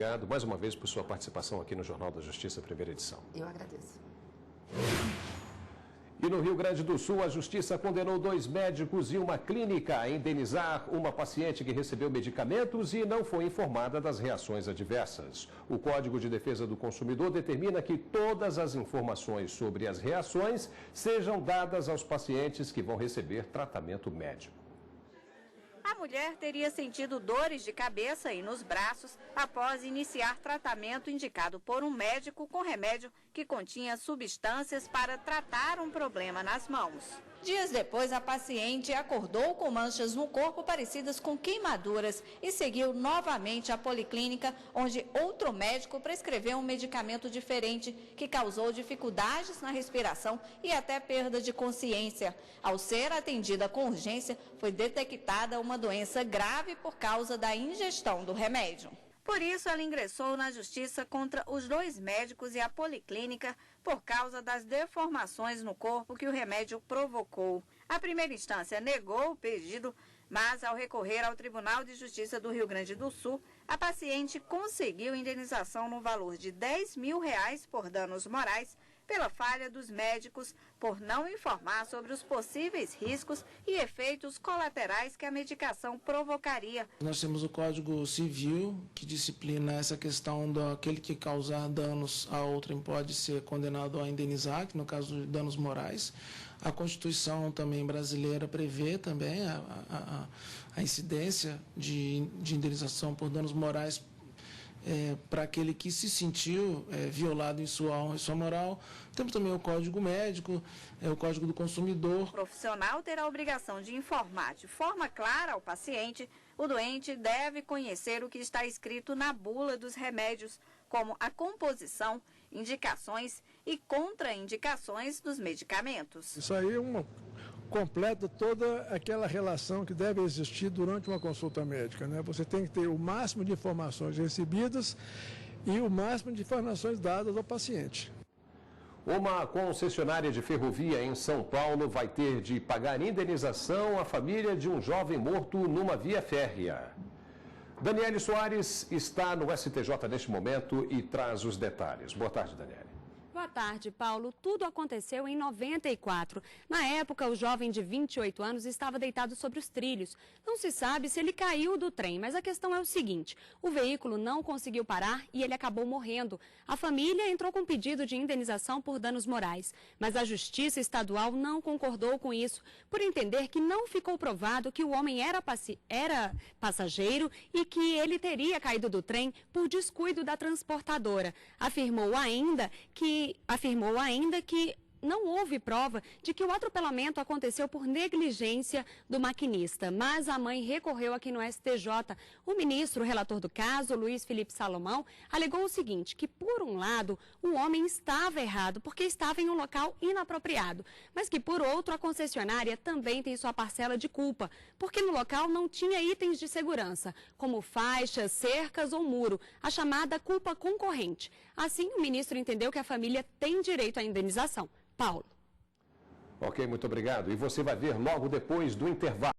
Obrigado mais uma vez por sua participação aqui no Jornal da Justiça, primeira edição. Eu agradeço. E no Rio Grande do Sul, a Justiça condenou 2 médicos e uma clínica a indenizar uma paciente que recebeu medicamentos e não foi informada das reações adversas. O Código de Defesa do Consumidor determina que todas as informações sobre as reações sejam dadas aos pacientes que vão receber tratamento médico. A mulher teria sentido dores de cabeça e nos braços após iniciar tratamento indicado por um médico com remédio que continha substâncias para tratar um problema nas mãos. Dias depois, a paciente acordou com manchas no corpo parecidas com queimaduras e seguiu novamente à policlínica, onde outro médico prescreveu um medicamento diferente que causou dificuldades na respiração e até perda de consciência. Ao ser atendida com urgência, foi detectada uma doença grave por causa da ingestão do remédio. Por isso, ela ingressou na justiça contra os 2 médicos e a policlínica por causa das deformações no corpo que o remédio provocou. A primeira instância negou o pedido, mas ao recorrer ao Tribunal de Justiça do Rio Grande do Sul, a paciente conseguiu indenização no valor de R$10 mil por danos morais pela falha dos médicos por não informar sobre os possíveis riscos e efeitos colaterais que a medicação provocaria. Nós temos o Código Civil, que disciplina essa questão daquele que causar danos a outrem pode ser condenado a indenizar, que no caso de danos morais. A Constituição também brasileira prevê também a incidência de indenização por danos morais para aquele que se sentiu violado em sua honra e sua moral. Temos também o Código Médico, o Código do Consumidor. O profissional terá a obrigação de informar de forma clara ao paciente. O doente deve conhecer o que está escrito na bula dos remédios, como a composição, indicações e contraindicações dos medicamentos. Isso aí completa toda aquela relação que deve existir durante uma consulta médica, né? Você tem que ter o máximo de informações recebidas e o máximo de informações dadas ao paciente. Uma concessionária de ferrovia em São Paulo vai ter de pagar indenização à família de um jovem morto numa via férrea. Daniele Soares está no STJ neste momento e traz os detalhes. Boa tarde, Daniele. Boa tarde, Paulo. Tudo aconteceu em 94. Na época, o jovem de 28 anos estava deitado sobre os trilhos. Não se sabe se ele caiu do trem, mas a questão é o seguinte: o veículo não conseguiu parar e ele acabou morrendo. A família entrou com pedido de indenização por danos morais, mas a Justiça Estadual não concordou com isso, por entender que não ficou provado que o homem era passageiro e que ele teria caído do trem por descuido da transportadora. Afirmou ainda que não houve prova de que o atropelamento aconteceu por negligência do maquinista, mas a mãe recorreu aqui no STJ. O ministro relator do caso, Luiz Felipe Salomão, alegou o seguinte, que por um lado o homem estava errado porque estava em um local inapropriado, mas que por outro a concessionária também tem sua parcela de culpa, porque no local não tinha itens de segurança, como faixas, cercas ou muro, a chamada culpa concorrente. Assim, o ministro entendeu que a família tem direito à indenização. Paulo. Ok, muito obrigado. E você vai ver logo depois do intervalo.